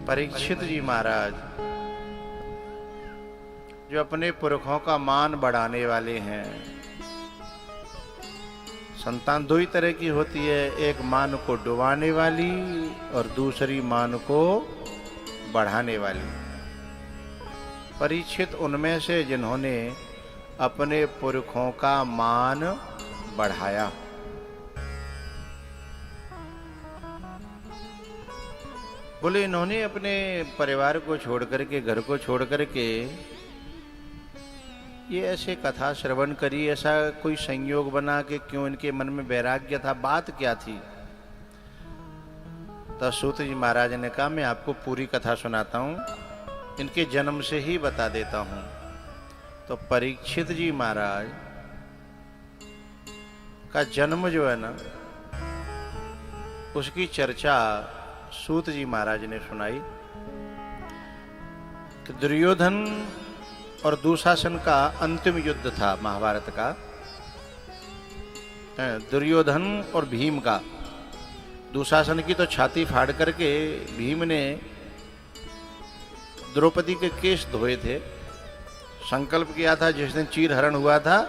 परीक्षित जी महाराज जो अपने पुरखों का मान बढ़ाने वाले हैं। संतान दो ही तरह की होती है, एक मान को डुबाने वाली और दूसरी मान को बढ़ाने वाली। परीक्षित उनमें से जिन्होंने अपने पुरखों का मान बढ़ाया। बोले इन्होंने अपने परिवार को छोड़ करके, घर को छोड़ करके ये ऐसे कथा श्रवण करी, ऐसा कोई संयोग बना कि क्यों इनके मन में वैराग्य था, बात क्या थी? तो सूत जी महाराज ने कहा मैं आपको पूरी कथा सुनाता हूं, इनके जन्म से ही बता देता हूं। तो परीक्षित जी महाराज का जन्म जो है ना, उसकी चर्चा सूत जी महाराज ने सुनाई कि दुर्योधन और दुशासन का अंतिम युद्ध था महाभारत का। दुर्योधन और भीम का। दुशासन की तो छाती फाड़ करके भीम ने द्रौपदी के केश धोए थे, संकल्प किया था जिस दिन चीरहरण हुआ था।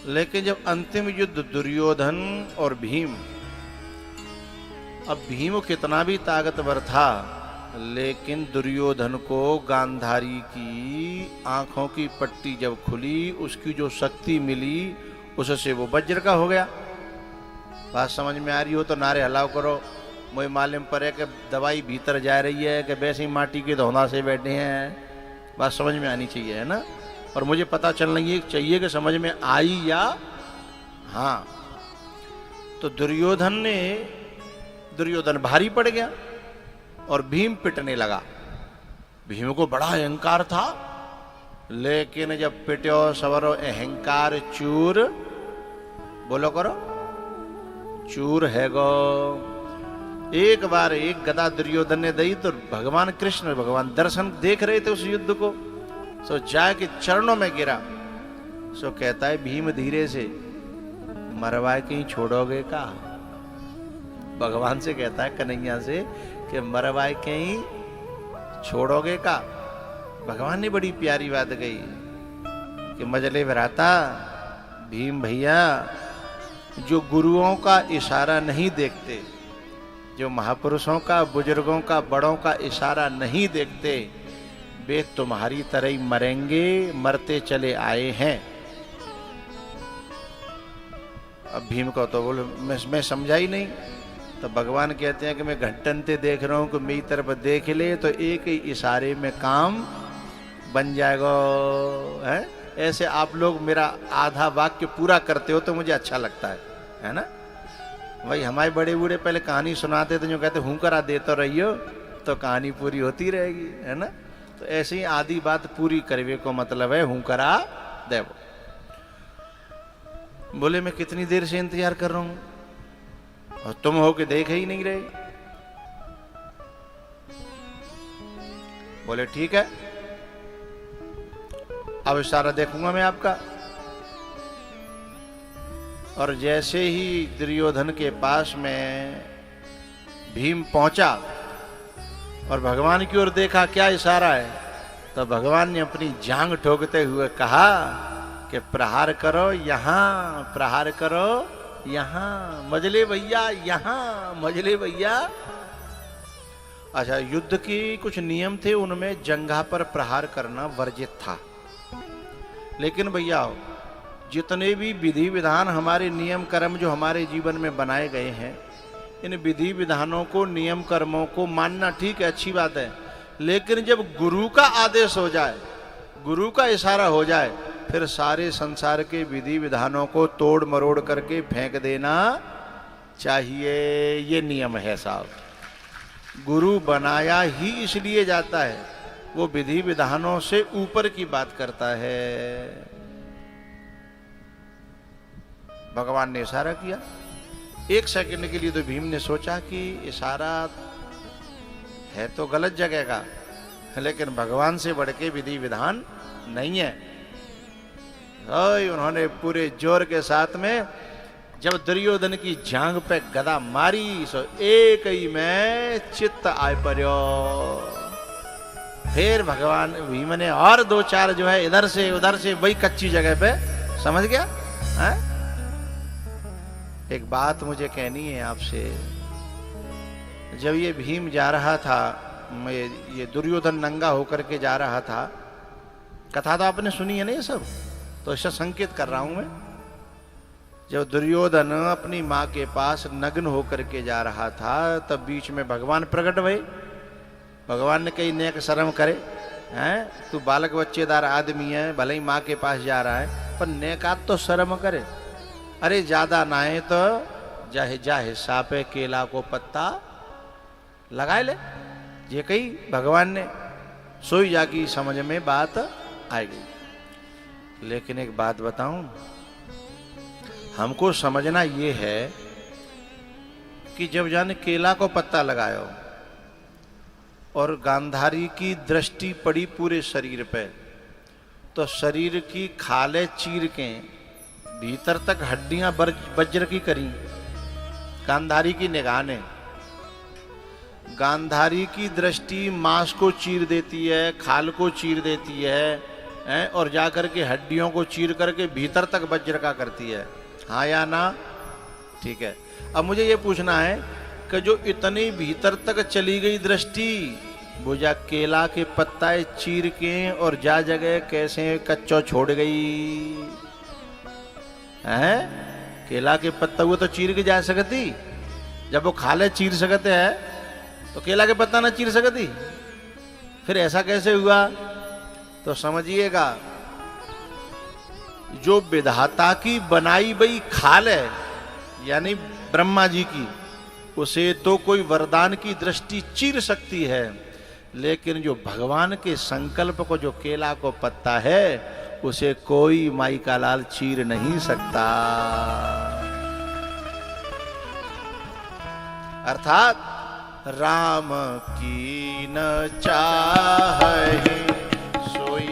लेकिन जब अंतिम युद्ध दुर्योधन और भीम, अब भीम कितना भी ताकतवर था, लेकिन दुर्योधन को गांधारी की आंखों की पट्टी जब खुली, उसकी जो शक्ति मिली उससे वो वज्र का हो गया। बात समझ में आ रही हो तो नारे हलाओ करो। मुझे मालूम पड़े कि दवाई भीतर जा रही है कि वैसे ही माटी के धौंधा से बैठे हैं। बात समझ में आनी चाहिए, है ना? और मुझे पता चलना चाहिए कि समझ में आई या हाँ। तो दुर्योधन भारी पड़ गया और भीम पिटने लगा। भीम को बड़ा अहंकार था, लेकिन जब पिट्यो सवरो अहंकार चूर, बोलो करो, चूर है गो। एक बार एक गदा दुर्योधन ने दी तो भगवान कृष्ण, भगवान दर्शन देख रहे थे उस युद्ध को, सो जाके चरणों में गिरा। सो कहता है भीम धीरे से, मरवा कहीं छोड़ोगे का? भगवान से कहता है कन्हैया से कि मरवाए कहीं छोड़ोगे का? भगवान ने बड़ी प्यारी बात कही कि मजले भराता भीम भैया, जो गुरुओं का इशारा नहीं देखते, जो महापुरुषों का, बुजुर्गों का, बड़ों का इशारा नहीं देखते, वे तुम्हारी तरह ही मरेंगे, मरते चले आए हैं। अब भीम को तो बोले मैं समझा ही नहीं। तो भगवान कहते हैं कि मैं घंटन ते देख रहा हूं कि मेरी तरफ देख ले तो एक ही इशारे में काम बन जाएगा, है? ऐसे आप लोग मेरा आधा वाक्य पूरा करते हो तो मुझे अच्छा लगता है ना? भाई हमारे बड़े बूढ़े पहले कहानी सुनाते तो जो कहते हूं करा देते रहियो तो कहानी पूरी होती रहेगी, है ना? तो ऐसे ही आधी बात पूरी करवे को मतलब है हूं करा देवो। बोले मैं कितनी देर से इंतजार कर रहा हूं और तुम हो के देख ही नहीं रहे। बोले ठीक है, अब इशारा देखूंगा मैं आपका। और जैसे ही दुर्योधन के पास में भीम पहुंचा और भगवान की ओर देखा क्या इशारा है, तो भगवान ने अपनी जांग ठोकते हुए कहा कि प्रहार करो यहां, प्रहार करो यहां, मजले भैया यहां, मजले भैया। अच्छा, युद्ध की कुछ नियम थे, उनमें जंघा पर प्रहार करना वर्जित था। लेकिन भैया जितने भी विधि विधान, हमारे नियम कर्म जो हमारे जीवन में बनाए गए हैं, इन विधि विधानों को, नियम कर्मों को मानना ठीक है, अच्छी बात है। लेकिन जब गुरु का आदेश हो जाए, गुरु का इशारा हो जाए, फिर सारे संसार के विधि विधानों को तोड़ मरोड़ करके फेंक देना चाहिए। ये नियम है साहब। गुरु बनाया ही इसलिए जाता है, वो विधि विधानों से ऊपर की बात करता है। भगवान ने इशारा किया। एक सेकंड के लिए तो भीम ने सोचा कि इशारा है तो गलत जगह का, लेकिन भगवान से बढ़ के विधि विधान नहीं है। उन्होंने पूरे जोर के साथ में जब दुर्योधन की जांग पे गदा मारी सो एक ही में चित्त आय पर्यो। फिर भगवान भीम ने और दो चार जो है इधर से उधर से वही कच्ची जगह पे, समझ गया है? एक बात मुझे कहनी है आपसे। जब ये भीम जा रहा था, ये दुर्योधन नंगा होकर के जा रहा था, कथा तो आपने सुनी है ना ये सब, तो इससे संकेत कर रहा हूं मैं। जब दुर्योधन अपनी मां के पास नग्न होकर के जा रहा था, तब बीच में भगवान प्रकट हुए। भगवान ने कही नेक शर्म करे, हैं तू बालक बच्चेदार आदमी है, भले ही मां के पास जा रहा है, पर नेकात तो शर्म करे। अरे ज्यादा ना है तो जाहे जाहे सापे केला को पत्ता लगाए ले, ये कही भगवान ने। सोई जागी समझ में बात आ गई। लेकिन एक बात बताऊं, हमको समझना ये है कि जब जाने केला को पत्ता लगायो और गांधारी की दृष्टि पड़ी पूरे शरीर पे, तो शरीर की खाले चीर के भीतर तक हड्डियां वज्र की करी गांधारी की निगाह ने। गांधारी की दृष्टि मांस को चीर देती है, खाल को चीर देती है, और जाकर के हड्डियों को चीर करके भीतर तक वज्र का करती है, हाँ या ना? ठीक है। अब मुझे ये पूछना है कि जो इतनी भीतर तक चली गई दृष्टि, वो जा केला के पत्ता चीर के और जा जगह कैसे कच्चो छोड़ गई है? केला के पत्ता वो तो चीर के जा सकती, जब वो खाले चीर सकते है तो केला के पत्ता ना चीर सकती, फिर ऐसा कैसे हुआ? तो समझिएगा, जो विधाता की बनाई गई खाल है, यानी ब्रह्मा जी की, उसे तो कोई वरदान की दृष्टि चीर सकती है, लेकिन जो भगवान के संकल्प को जो केला को पत्ता है, उसे कोई माई का लाल चीर नहीं सकता। अर्थात राम की न चाहे सोई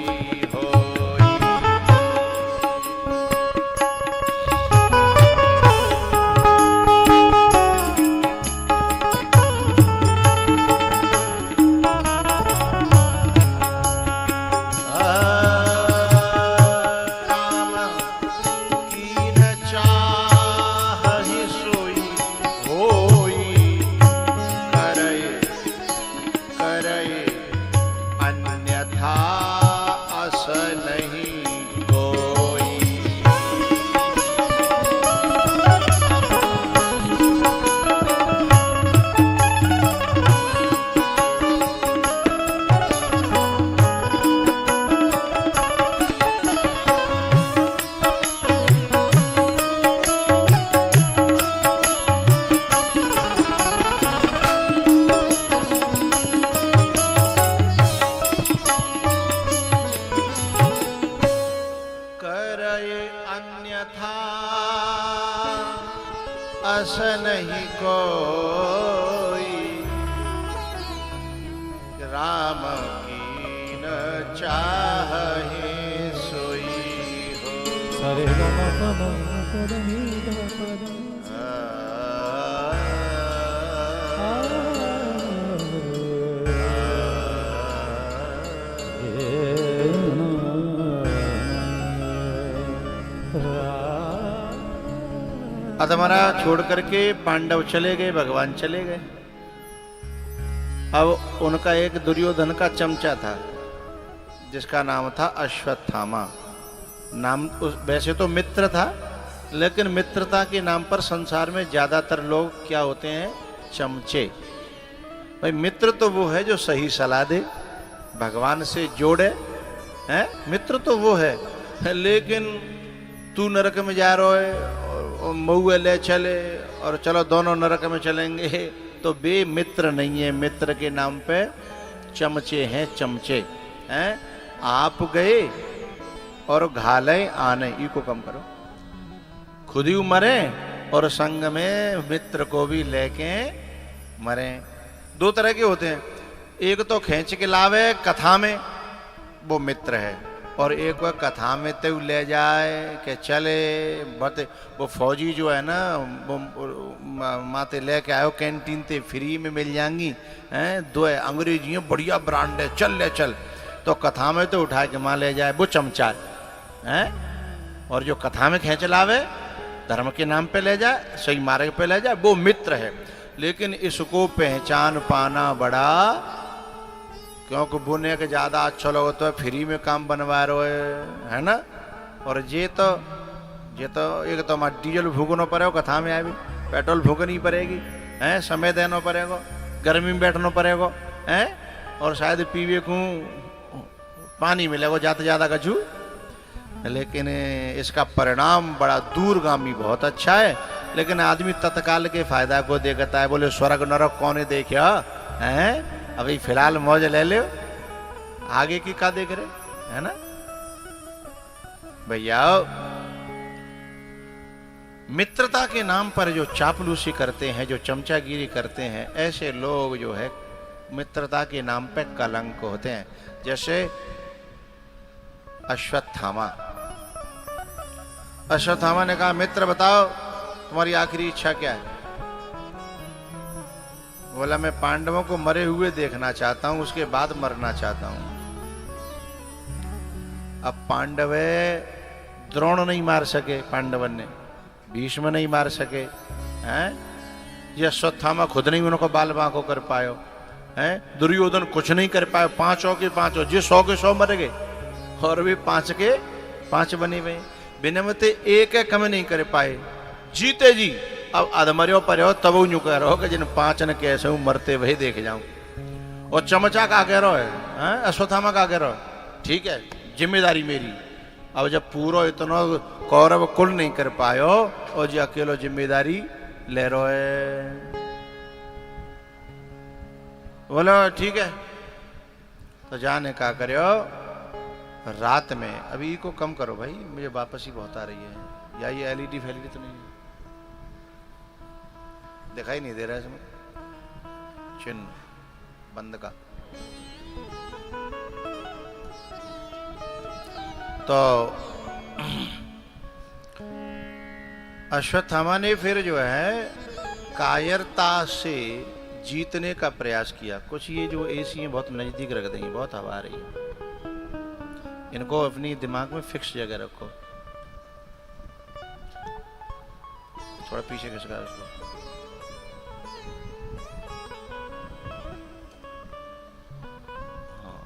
अस नहीं कोई, राम की न चाहे सोई हो। सरे अधमरा छोड़ करके पांडव चले गए, भगवान चले गए। अब उनका एक दुर्योधन का चमचा था जिसका नाम था अश्वत्थामा। नाम वैसे तो मित्र था, लेकिन मित्रता के नाम पर संसार में ज्यादातर लोग क्या होते हैं? चमचे। भाई मित्र तो वो है जो सही सलाह दे, भगवान से जोड़े, हैं? मित्र तो वो है, लेकिन तू नरक में जा रहा है और मऊए ले चले और चलो दोनों नरक में चलेंगे, तो बे मित्र नहीं है। मित्र के नाम पे चमचे हैं, चमचे हैं। आप गए और घाले आने, ई को कम करो, खुद ही मरे और संग में मित्र को भी लेके मरे। दो तरह के होते हैं, एक तो खींच के लावे कथा में, वो मित्र है, और एक वह कथा में तो ले जाए कि चले बत वो फौजी जो है ना वो माते लेके आयो कैंटीन ते फ्री में मिल जाएंगी हैं, दो अंग्रेजियों बढ़िया ब्रांड है, चल ले चल। तो कथा में तो उठा के माँ ले जाए वो चमचा है, और जो कथा में खींच लावे धर्म के नाम पे ले जाए, सही मार्ग पे ले जाए, वो मित्र है। लेकिन इसको पहचान पाना बड़ा, क्योंकि बुने के ज्यादा अच्छा लोग तो फ्री में काम बनवा रहे है ना। और ये तो एक तो हमारा डीजल भूगनो पड़ेगा, कथा में आए भी पेट्रोल भूगनी पड़ेगी है, समय देना पड़ेगा, गर्मी में बैठना पड़ेगा है, और शायद पीवे को पानी मिलेगा ज्यादा ज्यादा कछु। लेकिन इसका परिणाम बड़ा दूरगामी बहुत अच्छा है। लेकिन आदमी तत्काल के फायदा को देखता है, बोले स्वर्ग नरक कौन देखा है, अभी फिलहाल मौज ले ले, आगे की का देख रहे है ना भैया। मित्रता के नाम पर जो चापलूसी करते हैं, जो चमचागिरी करते हैं, ऐसे लोग जो है मित्रता के नाम पे कलंक होते हैं। जैसे अश्वत्थामा ने कहा, मित्र बताओ तुम्हारी आखिरी इच्छा क्या है? बोला, मैं पांडवों को मरे हुए देखना चाहता हूं, उसके बाद मरना चाहता हूं। अब पांडवे द्रोण नहीं मार सके, पांडवन ने भीष्म नहीं मार सके हैं, ये अश्वत्थामा खुद नहीं उनको बाल बांको कर पायो हैं, दुर्योधन कुछ नहीं कर पाए, पांचों के पांचों जो 100 के 100 मर गए, और भी 5 के 5 बने हुए, बिनमते एक कम नहीं कर पाए, जीते जी। अब अधमरियो पर हो तब यूं कह रहो कि जिन 5 ने कैसे हूं मरते वही देख जाऊं। और चमचा का कह रहो है, अश्वत्थामा का कह रहो, ठीक है जिम्मेदारी मेरी। अब जब पूरा इतना कौरव कुल नहीं कर पायो और जो अकेलो जिम्मेदारी ले रहो है, बोलो ठीक है। तो जाने का करो रात में, अभी को कम करो भाई, मुझे वापस ही बहुत आ रही है, या ये एलईडी फैलईडी तो नहीं है, दिखाई नहीं दे रहा है इसमें चिन्ह बंद का। तो अश्वत्थामा ने फिर जो है कायरता से जीतने का प्रयास किया। कुछ ये जो एसी हैं बहुत नजदीक रख देंगे, बहुत हवा आ रही है, इनको अपनी दिमाग में फिक्स जगह रखो, थोड़ा पीछे खिसका इसको। हाँ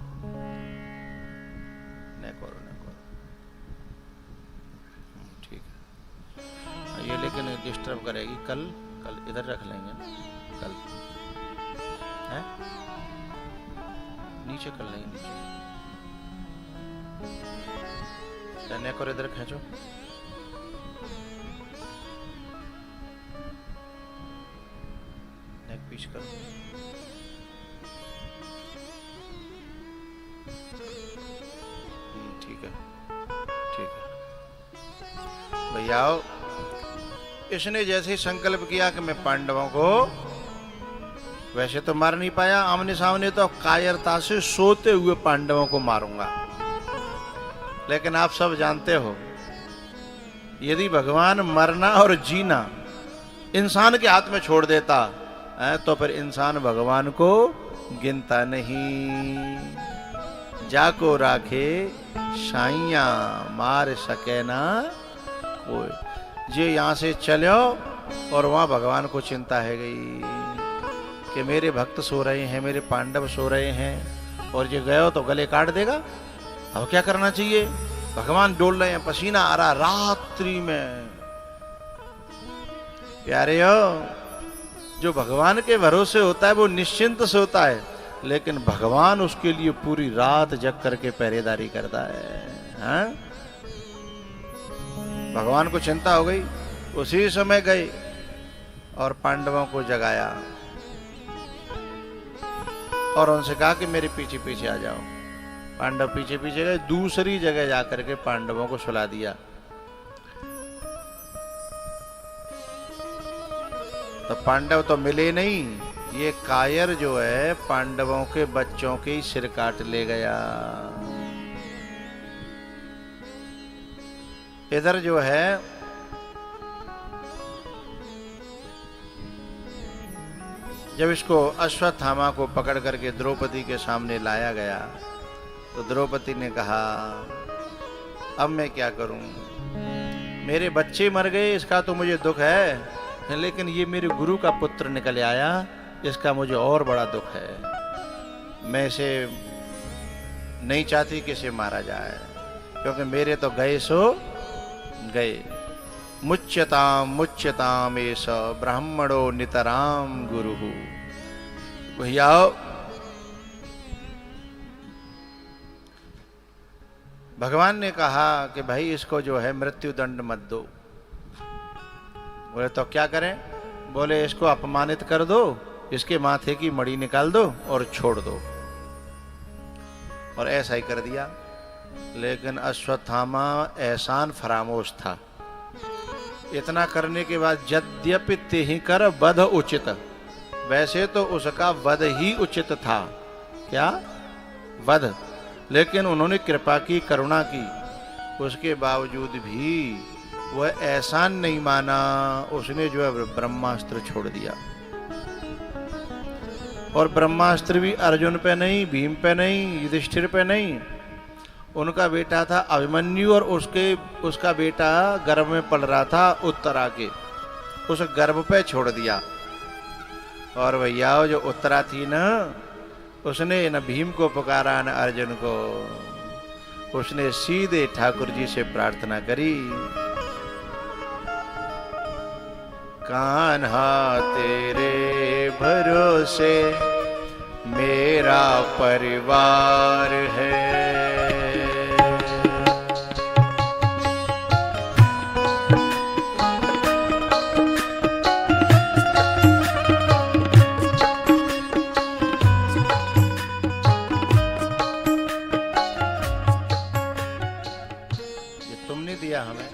नहीं करो ठीक है ये, लेकिन डिस्टर्ब करेगी। कल इधर रख लेंगे, कल है नीचे कर लेंगे, नीचे नेक और इधर खींचो, नेक पीछ करो, ठीक है भैया। इसने जैसे ही संकल्प किया कि मैं पांडवों को वैसे तो मार नहीं पाया आमने सामने, तो कायरता से सोते हुए पांडवों को मारूंगा। लेकिन आप सब जानते हो, यदि भगवान मरना और जीना इंसान के हाथ में छोड़ देता है, तो फिर इंसान भगवान को गिनता नहीं। जाको राखे साइया मार सके ना कोई। जे यहां से चलो और वहां भगवान को चिंता है गई कि मेरे भक्त सो रहे हैं, मेरे पांडव सो रहे हैं, और जे गयो तो गले काट देगा। अब क्या करना चाहिए? भगवान डोल रहे हैं, पसीना आ रहा रात्रि में। प्यारे हो, जो भगवान के भरोसे होता है वो निश्चिंत से होता है, लेकिन भगवान उसके लिए पूरी रात जग करके पहरेदारी करता है। हाँ? भगवान को चिंता हो गई, उसी समय गए और पांडवों को जगाया और उनसे कहा कि मेरे पीछे पीछे आ जाओ। पांडव पीछे पीछे गए, दूसरी जगह जाकर के पांडवों को सुला दिया। तो पांडव तो मिले नहीं, ये कायर जो है पांडवों के बच्चों के ही सिर काट ले गया। इधर जो है जब इसको अश्वत्थामा को पकड़ करके द्रौपदी के सामने लाया गया तो द्रौपदी ने कहा अब मैं क्या करूं, मेरे बच्चे मर गए इसका तो मुझे दुख है, लेकिन ये मेरे गुरु का पुत्र निकल आया इसका मुझे और बड़ा दुख है। मैं इसे नहीं चाहती कि इसे मारा जाए, क्योंकि मेरे तो गए सो गए। मुच्यताम मुच्यताम एष ब्राह्मणो नितराम गुरु। भैया भगवान ने कहा कि भाई इसको जो है मृत्यु दंड मत दो। बोले तो क्या करें? बोले इसको अपमानित कर दो, इसके माथे की मणि निकाल दो और छोड़ दो। और ऐसा ही कर दिया। लेकिन अश्वत्थामा एहसान फरामोश था। इतना करने के बाद यद्यपि तेहि कर वध उचित, वैसे तो उसका वध ही उचित था। क्या? वध। लेकिन उन्होंने कृपा की, करुणा की, उसके बावजूद भी वह एहसान नहीं माना। उसने जो है ब्रह्मास्त्र छोड़ दिया। और ब्रह्मास्त्र भी अर्जुन पे नहीं, भीम पे नहीं, युधिष्ठिर पे नहीं, उनका बेटा था अभिमन्यु और उसका बेटा गर्भ में पल रहा था उत्तरा के, उस गर्भ पे छोड़ दिया। और भैया जो उत्तरा थी ना, उसने न भीम को पुकारा न अर्जुन को, उसने सीधे ठाकुर जी से प्रार्थना करी, कान्हा तेरे भरोसे मेरा परिवार है। ये तुमने दिया हमें,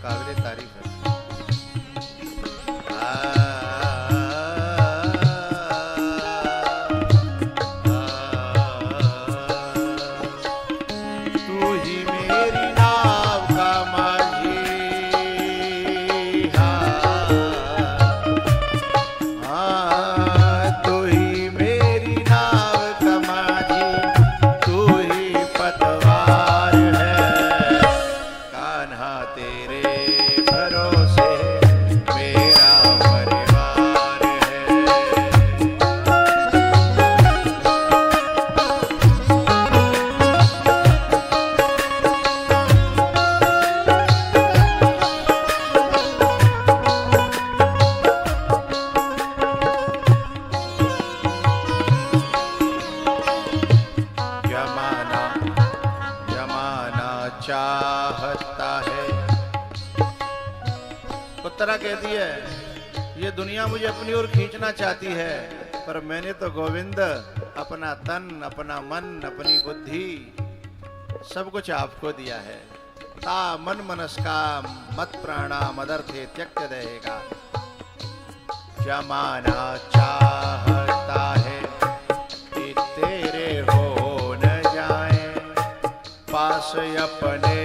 काबिले तारीफ है। तू ही मेरी नाव का माझी, तू ही मेरी नाव का माझी, तू ही पतवार है। कान्हा तेरे भरोसे मेरा परिवार है। जमाना जमाना चाहता है। उत्तरा कहती है ये दुनिया मुझे अपनी ओर खींचना चाहती है, पर मैंने तो गोविंद अपना तन, अपना मन, अपनी बुद्धि सब कुछ आपको दिया है। ता मन मनस्का मत प्राणा मदर्थे त्यक्त रहेगा। जमाना चाहता है कि तेरे हो न जाए, पास अपने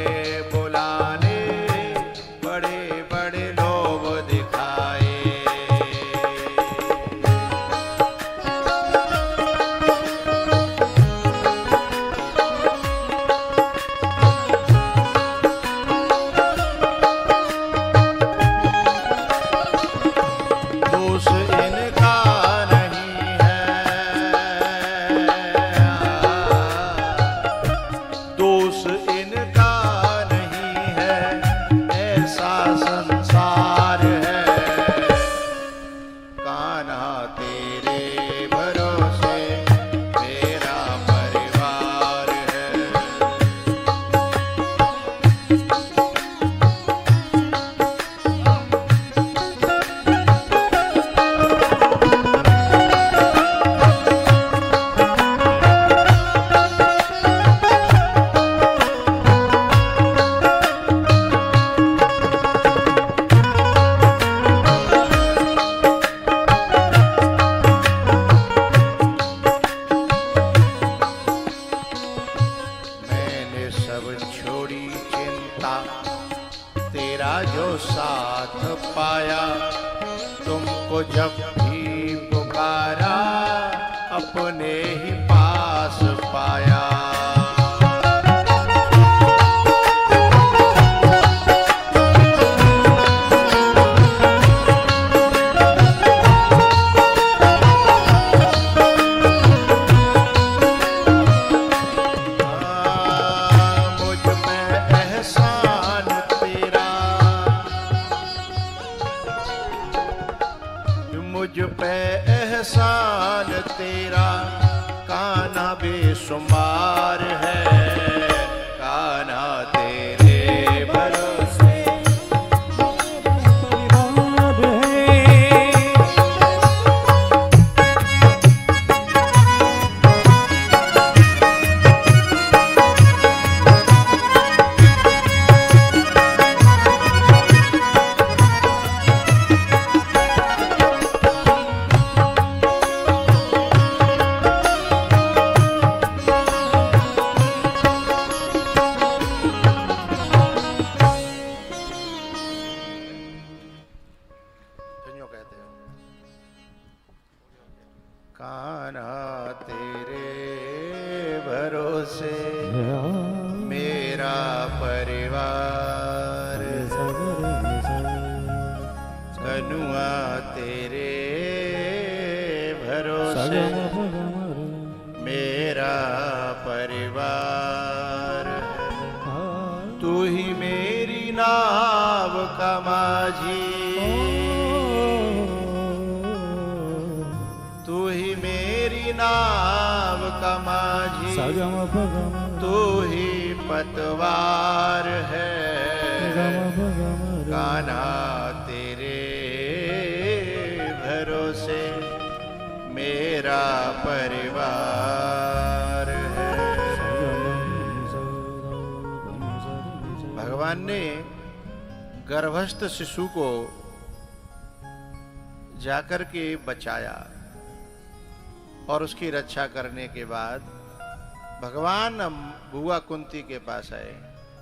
बुलाने बड़े बड़े लोग दिखाए। दोष इनका नहीं है, दोष इनका अपने ही पास पाया। मुझ पे एहसान तेरा कान्हा बेशुमार है, कान्हा तेरे भरोसे परिवार है। कान्हा तेरे भरोसे मेरा परिवार, कनुआ तेरे भरोसे मेरा परिवार। तू ही मेरी नाव का माझी, तू ही मेरी नाव का माझी, तू ही पतवार है, कान्हा तेरे भरोसे मेरा परिवार है। भगवान ने गर्भस्थ शिशु को जाकर के बचाया और उसकी रक्षा करने के बाद भगवान बुआ कुंती के पास आए।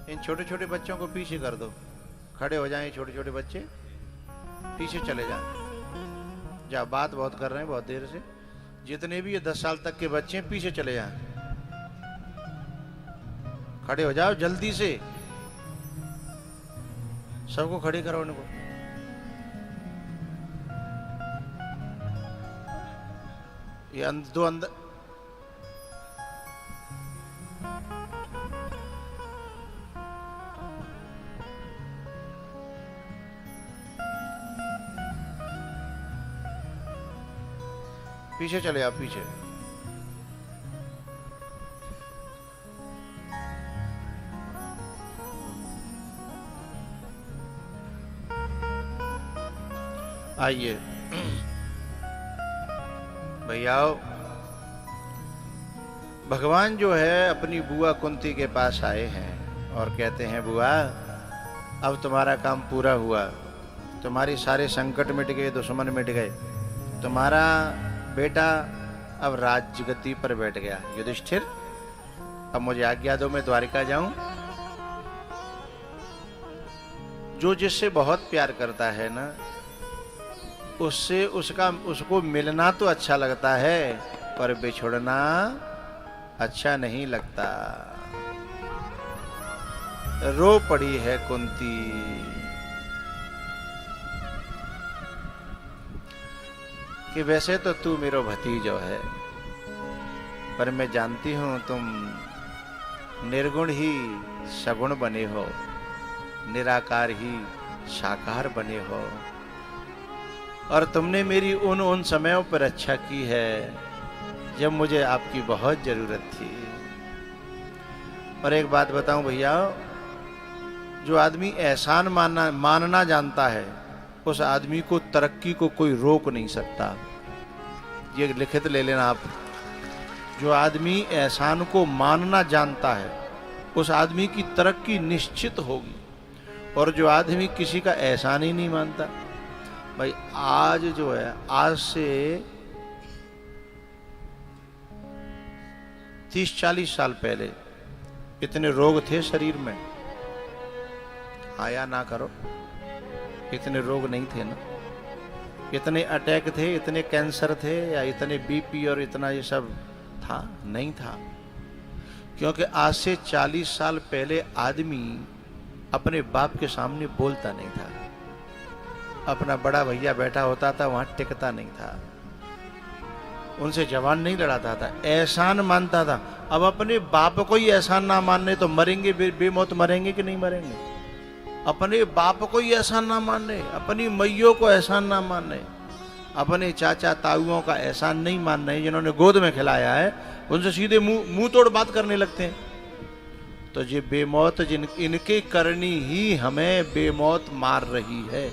इन छोटे छोटे बच्चों को पीछे कर दो, खड़े हो जाएं छोटे छोटे बच्चे, पीछे चले जाएं। जा बात बहुत कर रहे हैं बहुत देर से, जितने भी ये 10 साल तक के बच्चे हैं पीछे चले जाएं, खड़े हो जाओ जल्दी से, सबको खड़े करो उनको। ये दो अंदर पीछे चले आप पीछे। आइए भैया, भगवान जो है अपनी बुआ कुंती के पास आए हैं और कहते हैं बुआ अब तुम्हारा काम पूरा हुआ, तुम्हारी सारे संकट मिट गए, दुश्मन मिट गए, तुम्हारा बेटा अब राजगद्दी पर बैठ गया। युधिष्ठिर अब मुझे आज्ञा दो, मैं द्वारिका जाऊं। जो जिससे बहुत प्यार करता है ना, उससे उसको मिलना तो अच्छा लगता है पर बिछुड़ना अच्छा नहीं लगता। रो पड़ी है कुंती, कि वैसे तो तू मेरो भतीजो है, पर मैं जानती हूं तुम निर्गुण ही सगुण बने हो, निराकार ही साकार बने हो, और तुमने मेरी उन समयों पर रक्षा की है जब मुझे आपकी बहुत जरूरत थी। और एक बात बताऊं भैया, जो आदमी एहसान मानना जानता है उस आदमी को तरक्की को कोई रोक नहीं सकता। ये लिखित ले लेना आप। जो आदमी एहसान को मानना जानता है उस आदमी की तरक्की निश्चित होगी, और जो आदमी किसी का एहसान ही नहीं मानता, भाई आज जो है, आज से 30-40 साल पहले इतने रोग थे शरीर में, आया ना करो, इतने रोग नहीं थे ना। इतने अटैक थे, इतने कैंसर थे, या इतने बीपी और इतना ये सब था? नहीं था। क्योंकि आज से 40 साल पहले आदमी अपने बाप के सामने बोलता नहीं था। अपना बड़ा भैया बैठा होता था, वहां टिकता नहीं था, उनसे जवान नहीं लड़ाता था, एहसान मानता था। अब अपने बाप को ही एहसान ना मानने तो मरेंगे, बेमौत मरेंगे कि नहीं मरेंगे? अपने बाप को ही एहसान ना मानने, अपनी मैयों को एहसान ना मानने, अपने चाचा ताऊओं का एहसान नहीं मानने, जिन्होंने गोद में खिलाया है, उनसे सीधे मुंह तोड़ बात करने लगते हैं। तो ये बेमौत इनके करनी ही हमें बेमौत मार रही है।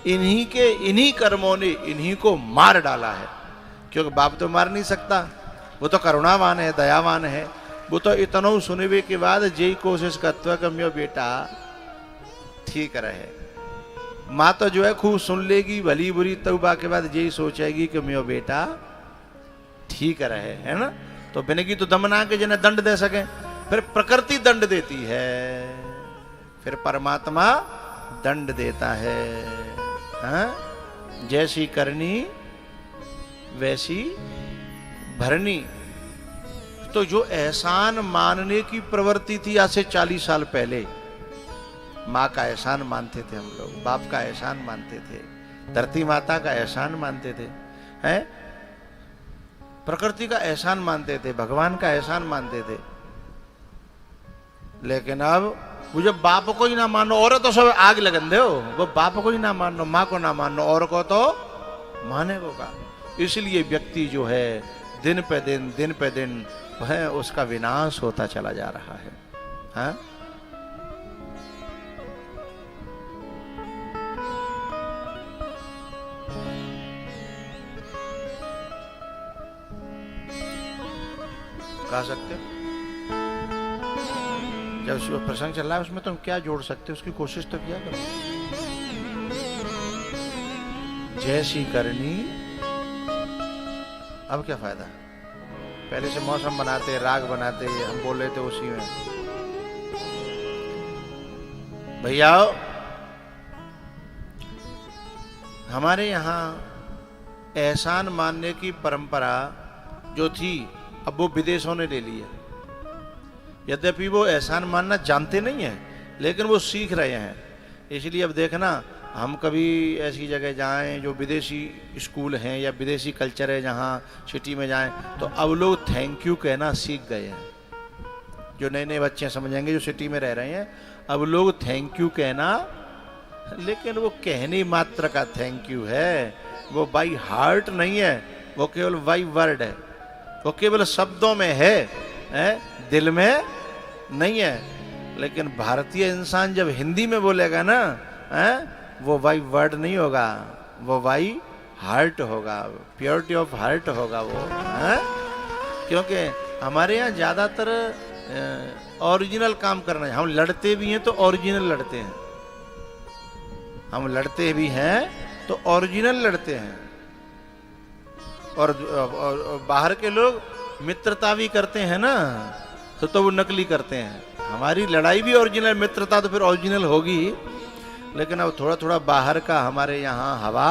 इन्हीं कर्मों ने इन्हीं को मार डाला है। क्योंकि बाप तो मार नहीं सकता, वो तो करुणावान है, दयावान है। वो तो इतना सुनने के बाद जय कोशिश करता कि मेरो बेटा ठीक रहे। माँ तो जो है खूब सुन लेगी भली बुरी, तौबा के बाद यही सोचेगी कि मेरो बेटा ठीक रहे, है ना। तो बिनेगी तो दमना के जिन्हें दंड दे सके, फिर प्रकृति दंड देती है, फिर परमात्मा दंड देता है। हाँ? जैसी करनी वैसी भरनी। तो जो एहसान मानने की प्रवृत्ति थी आज से 40 साल पहले, माँ का एहसान मानते थे हम लोग, बाप का एहसान मानते थे, धरती माता का एहसान मानते थे, हैं? प्रकृति का एहसान मानते थे, भगवान का एहसान मानते थे। लेकिन अब वो जब बाप को ही ना मानो, और तो सब आग लगन दो, वो बाप को ही ना मानो, माँ को ना मानो, और को तो माने को का। इसलिए व्यक्ति जो है दिन पे दिन वह उसका विनाश होता चला जा रहा है। हाँ? कह सकते जब प्रसंग चल रहा है उसमें तुम क्या जोड़ सकते हो, उसकी कोशिश तो किया करो। जैसी करनी, अब क्या फायदा? पहले से मौसम बनाते, राग बनाते, हम बोल रहे थे उसी में। भैया हमारे यहाँ एहसान मानने की परंपरा जो थी, अब वो विदेशों ने ले ली है। यद्यपि वो एहसान मानना जानते नहीं है, लेकिन वो सीख रहे हैं। इसलिए अब देखना, हम कभी ऐसी जगह जाएं जो विदेशी स्कूल हैं या विदेशी कल्चर है, जहाँ सिटी में जाएं, तो अब लोग थैंक यू कहना सीख गए हैं। जो नए नए बच्चे समझेंगे जो सिटी में रह रहे हैं, अब लोग थैंक यू कहना, लेकिन वो कहने मात्र का थैंक यू है, वो बाई हार्ट नहीं है, वो केवल बाई वर्ड है, वो केवल शब्दों में है, दिल में नहीं है। लेकिन भारतीय इंसान जब हिंदी में बोलेगा ना, वो बाई वर्ड नहीं होगा, वो बाई हार्ट होगा, प्योरिटी ऑफ हार्ट होगा वो। क्योंकि हमारे यहाँ ज्यादातर ओरिजिनल काम करना है। हम लड़ते भी हैं तो ओरिजिनल लड़ते हैं, हम लड़ते भी हैं तो ओरिजिनल लड़ते हैं। और बाहर के लोग मित्रता भी करते हैं ना, तो वो नकली करते हैं। हमारी लड़ाई भी ओरिजिनल, मित्रता तो फिर ओरिजिनल होगी। लेकिन अब थोड़ा थोड़ा बाहर का हमारे यहाँ हवा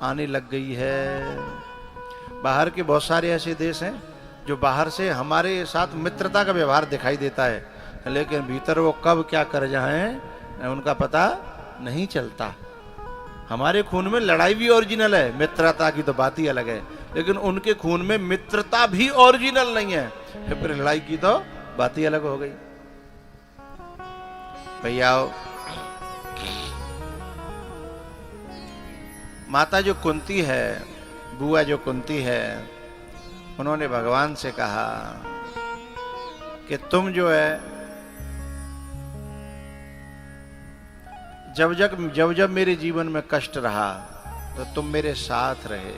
आने लग गई है। बाहर के बहुत सारे ऐसे देश हैं जो बाहर से हमारे साथ मित्रता का व्यवहार दिखाई देता है, लेकिन भीतर वो कब क्या कर जाएं उनका पता नहीं चलता। हमारे खून में लड़ाई भी ओरिजिनल है, मित्रता की तो बात ही अलग है, लेकिन उनके खून में मित्रता भी ओरिजिनल नहीं है, फिर लड़ाई की तो बात ही अलग हो गई। भैया माता जो कुंती है, बुआ जो कुंती है, उन्होंने भगवान से कहा कि तुम जो है जब जब मेरे जीवन में कष्ट रहा तो तुम मेरे साथ रहे।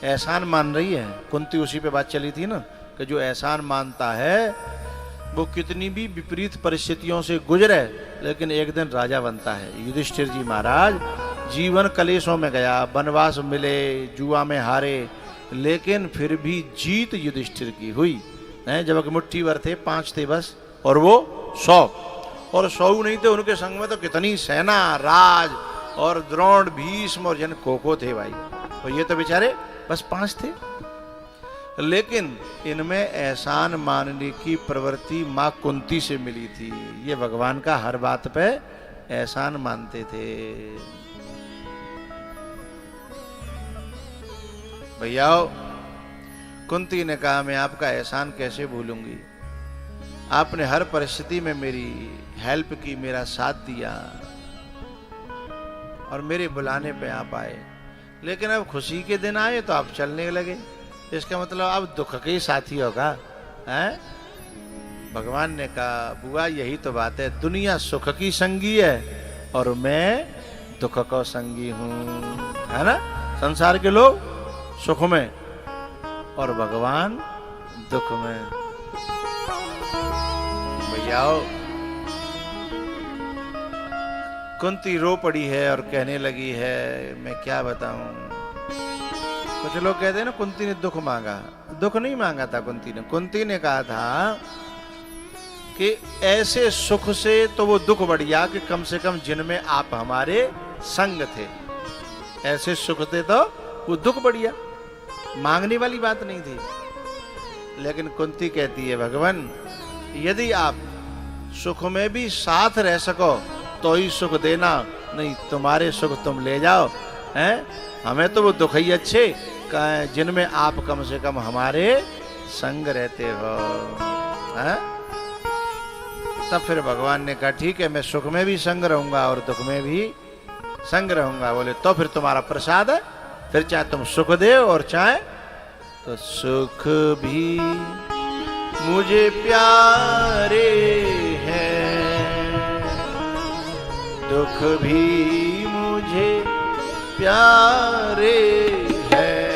एहसान मान रही है कुंती, उसी पे बात चली थी ना कि जो एहसान मानता है वो कितनी भी विपरीत परिस्थितियों से गुजरे लेकिन एक दिन राजा बनता है। युधिष्ठिर जी महाराज जीवन कलेशों में गया, वनवास मिले, जुआ में हारे, लेकिन फिर भी जीत युधिष्ठिर की हुई है। जब मुट्ठी भर थे, 5 थे बस, और वो 100, और 100 नहीं थे उनके संग में तो कितनी सेना, राज, और द्रोण, भीष्म और जन कोको थे भाई, और ये तो बेचारे बस 5 थे। लेकिन इनमें एहसान मानने की प्रवृत्ति मां कुंती से मिली थी। ये भगवान का हर बात पे एहसान मानते थे। भैया कुंती ने कहा, मैं आपका एहसान कैसे भूलूंगी, आपने हर परिस्थिति में मेरी हेल्प की, मेरा साथ दिया और मेरे बुलाने पे आप आए, लेकिन अब खुशी के दिन आए तो आप चलने लगे, इसका मतलब आप दुख के ही साथी होगा हैं? भगवान ने कहा, बुआ यही तो बात है, दुनिया सुख की संगी है और मैं दुख का संगी हूं, है ना। संसार के लोग सुख में और भगवान दुख में। भैया कुंती रो पड़ी है और कहने लगी है, मैं क्या बताऊं। कुछ लोग कहते हैं ना कुंती ने दुख मांगा, दुख नहीं मांगा था कुंती ने। कुंती ने कहा था कि ऐसे सुख से तो वो दुख बढ़ गया कि कम से कम जिनमें आप हमारे संग थे, ऐसे सुख थे तो वो दुख बढ़ गया। मांगने वाली बात नहीं थी। लेकिन कुंती कहती है, भगवान यदि आप सुख में भी साथ रह सको तो ही सुख देना, नहीं तुम्हारे सुख तुम ले जाओ, हैं? हमें तो वो दुख ही अच्छे जिनमें आप कम से कम हमारे संग रहते हो, हैं? तब फिर भगवान ने कहा, ठीक है मैं सुख में भी संग रहूंगा और दुख में भी संग रहूंगा। बोले तो फिर तुम्हारा प्रसाद है, फिर चाहे तुम सुख दे और चाहे तो सुख भी मुझे प्यारे हैं, दुख भी मुझे प्यारे हैं,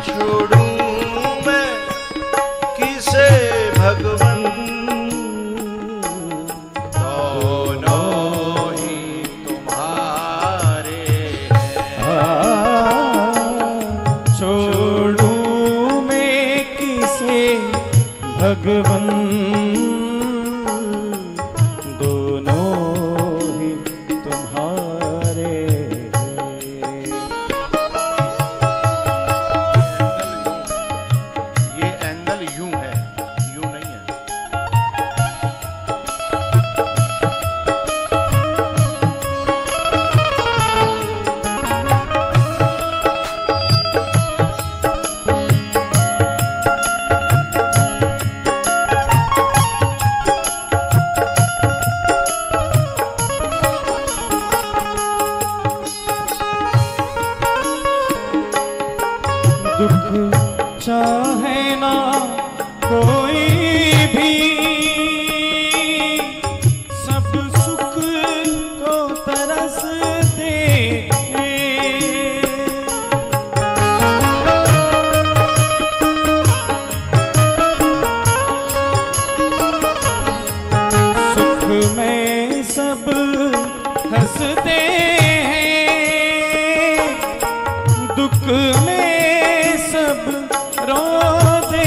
छोड़ूं मैं किसे भगवन, दोनों ही तुम्हारे हैं। छोड़ूं मैं किसे भगवन, चाहे ना कोई भी सब सुख को तरस दे, सुख में सब हंसते हैं, दुख में रोते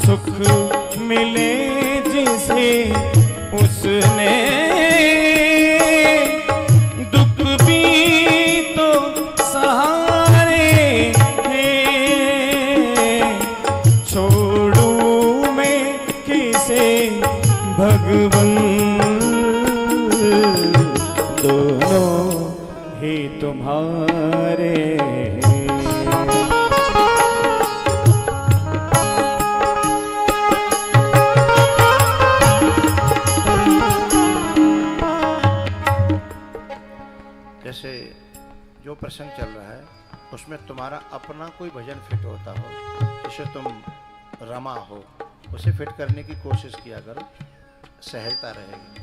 सुख मिले जिसे उसने, दुख भी तो सहारे हैं, छोड़ूं मैं किसे भगवन, दोनों ही तुम्हारे। जैसे जो प्रसंग चल रहा है उसमें तुम्हारा अपना कोई भजन फिट होता हो, जिसे तुम रमा हो, उसे फिट करने की कोशिश किया करो, सहजता रहेगी।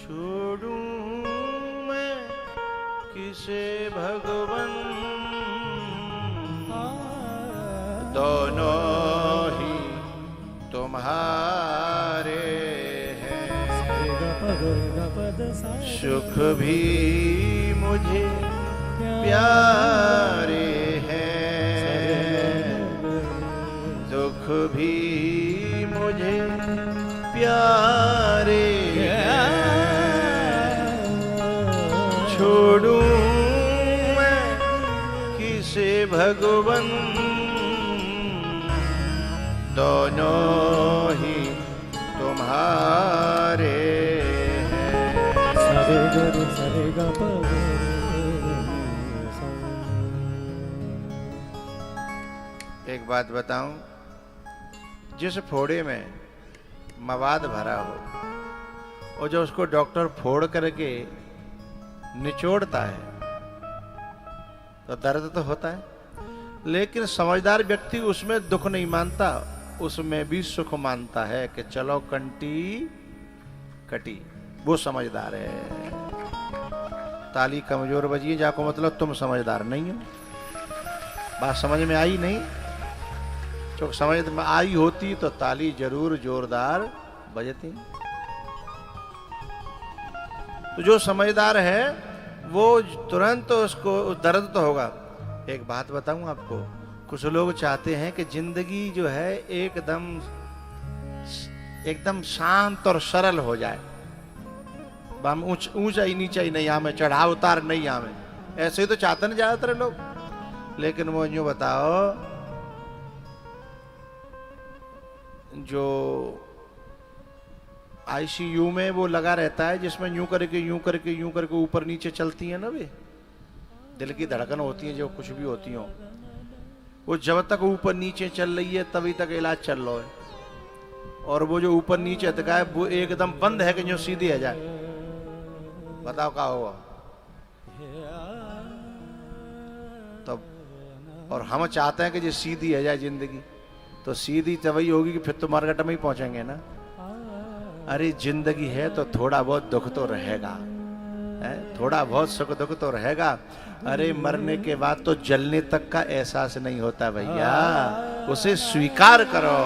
छोड़ूं मैं दोनों ही तुम्हारे हैं। सुख भी मुझे प्यारे हैं, दुख भी मुझे प्यारे हैं। छोड़ूं मैं किसे भगवन, दोनों ही तुम्हारे हैं। एक बात बताऊं, जिस फोड़े में मवाद भरा हो और जो उसको डॉक्टर फोड़ करके निचोड़ता है तो दर्द तो होता है, लेकिन समझदार व्यक्ति उसमें दुख नहीं मानता, उसमें भी सुख मानता है कि चलो कंटी कटी। वो समझदार है। ताली कमजोर बजी जाको मतलब तुम समझदार नहीं हो। बात समझ में आई नहीं? जो समझ में आई होती तो ताली जरूर जोरदार बजती। तो जो समझदार है वो तुरंत उसको दर्द तो होगा। एक बात बताऊं आपको, कुछ लोग चाहते हैं कि जिंदगी जो है एकदम शांत और सरल हो जाए, ऊंचा ही नीचा ही नहीं आवे, चढ़ाव उतार नहीं आवे। ऐसे ही तो चाहते हैं ज्यादातर लोग। लेकिन वो यूं बताओ, जो आईसीयू में वो लगा रहता है जिसमें यूं करके ऊपर नीचे चलती है ना, वे दिल की धड़कन होती है, जो कुछ भी होती हो, वो जब तक ऊपर नीचे चल रही है तभी तक इलाज चल रहा है। और वो जो ऊपर नीचे तक है वो एकदम बंद है कि जो सीधी है जाए। बताओ क्या हुआ तब। और हम चाहते हैं कि जो सीधी है जाए जिंदगी, तो सीधी तभी होगी कि फिर तो मार्केट में ही पहुंचेंगे ना। अरे जिंदगी है तो थोड़ा बहुत दुख तो रहेगा, है? थोड़ा बहुत सुख दुख तो रहेगा। अरे मरने के बाद तो जलने तक का एहसास नहीं होता भैया, उसे स्वीकार करो।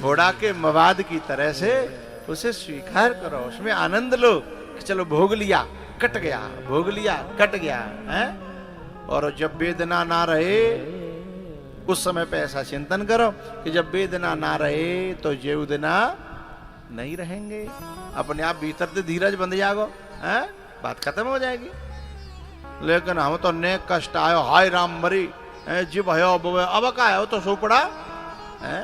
घोड़ा के मवाद की तरह से उसे स्वीकार करो, उसमें आनंद लो कि चलो भोग लिया कट गया, भोग लिया कट गया है। और जब वेदना ना रहे उस समय पे ऐसा चिंतन करो कि जब वेदना ना रहे तो जीव दिना नहीं रहेंगे। अपने आप भीतर से धीरज बंध जाओ, हैं? बात खत्म हो जाएगी। लेकिन हम तो ने कष्ट आयो, हाय राम मरी जीव भयो अब का आयो तो सोपड़ा है।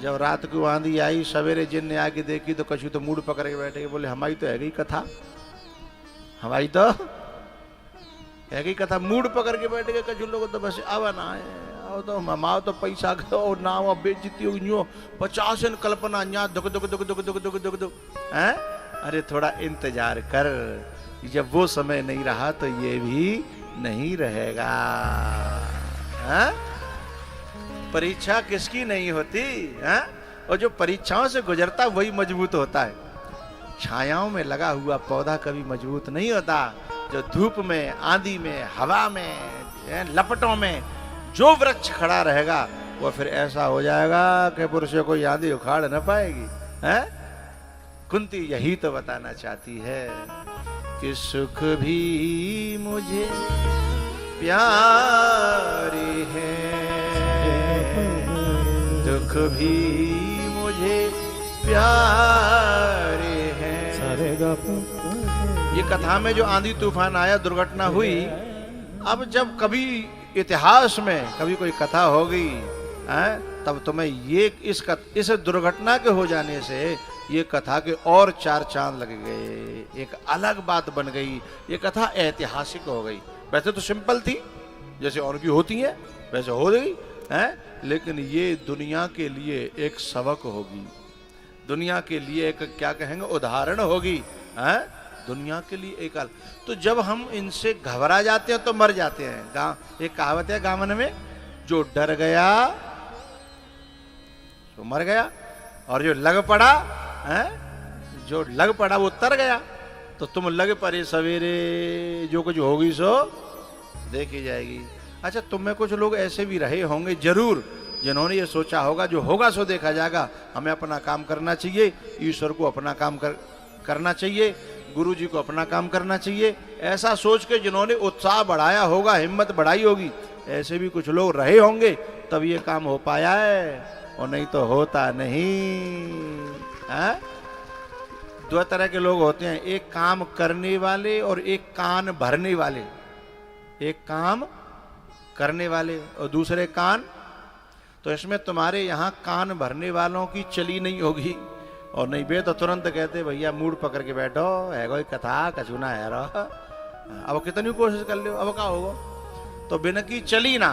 जब रात को आंधी आई, सवेरे जिन ने आके देखी तो कछु तो मूड पकड़ के बैठे, बोले हमारी तो है गई कथा, हमारी तो है गई कथा। मूड पकड़ के बैठ गए कछु लोग तो बस अब ना है, तो हमारा तो पैसा और ना वो बेइज्जती होगी, 50 कल्पना यहाँ दुख दुख दुख दुख दुख दुख दुख दुख है। अरे थोड़ा इंतजार कर, जब वो समय नहीं रहा तो ये भी नहीं रहेगा। है? परीक्षा किसकी नहीं होती है? और जो परीक्षाओं से गुजरता वही मजबूत होता है। छायाओं में लगा हुआ पौधा कभी मजबूत नहीं होता। जो धूप में, आंधी में, हवा में, लपटों में जो वृक्ष खड़ा रहेगा वो फिर ऐसा हो जाएगा कि पुरुष को आंधी उखाड़ न पाएगी। है? कुंती यही तो बताना चाहती है कि सुख भी मुझे प्यारे हैं, दुख भी मुझे प्यारे हैं। ये कथा में जो आंधी तूफान आया, दुर्घटना हुई, अब जब कभी इतिहास में कभी कोई कथा हो गई तब तुम्हें ये इस दुर्घटना के हो जाने से ये कथा के और 4 चांद लग गए, एक अलग बात बन गई। ये कथा ऐतिहासिक हो गई। वैसे तो सिंपल थी, जैसे और भी होती है वैसे हो गई है, लेकिन ये दुनिया के लिए एक सबक होगी, दुनिया के लिए एक क्या कहेंगे उदाहरण होगी है, दुनिया के लिए एक। तो जब हम इनसे घबरा जाते हैं तो मर जाते हैं। गाँव एक कहावत है गाँव में, जो डर गया तो मर गया, और जो लग पड़ा है, जो लग पड़ा वो तर गया। तो तुम लग पड़े सवेरे, जो कुछ होगी सो देखी जाएगी। अच्छा, तुम में कुछ लोग ऐसे भी रहे होंगे जरूर, जिन्होंने ये सोचा होगा जो होगा सो देखा जाएगा, हमें अपना काम करना चाहिए, ईश्वर को अपना काम करना चाहिए, गुरु जी को अपना काम करना चाहिए, ऐसा सोच के जिन्होंने उत्साह बढ़ाया होगा, हिम्मत बढ़ाई होगी, ऐसे भी कुछ लोग रहे होंगे, तब ये काम हो पाया है, और नहीं तो होता नहीं है? दो तरह के लोग होते हैं, एक काम करने वाले और एक कान भरने वाले। एक काम करने वाले और दूसरे कान। तो इसमें तुम्हारे यहाँ कान भरने वालों की चली नहीं होगी, और नहीं बे तो तुरंत कहते भैया मूड पकड़ के बैठो, है कोई कथा कचुना है रो, अब कितनी कोशिश कर लो, अब क्या होगा। तो बिन की चली ना।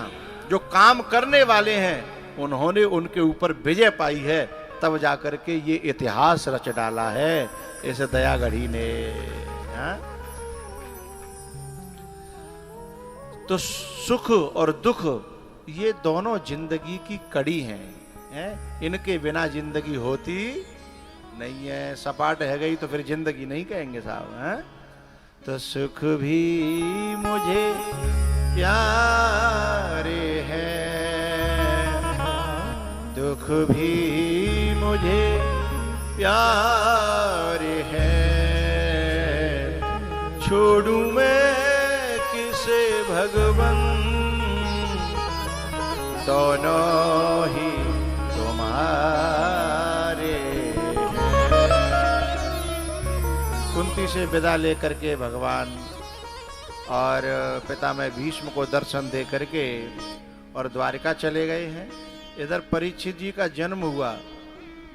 जो काम करने वाले हैं उन्होंने उनके ऊपर विजय पाई है, तब जाकर के ये इतिहास रच डाला है इस दयागढ़ी ने। हा? तो सुख और दुख ये दोनों जिंदगी की कड़ी हैं, इनके बिना जिंदगी होती नहीं है। सपाट है गई तो फिर जिंदगी नहीं कहेंगे साहब, हैं? तो सुख भी मुझे प्यारे हैं, दुख भी मुझे प्यारे हैं, छोड़ू मैं किसे भगवन, दोनों ही तुम्हारे हैं। कुंती से विदा लेकर के भगवान और पितामह भीष्म को दर्शन दे करके और द्वारिका चले गए हैं। इधर परीक्षित जी का जन्म हुआ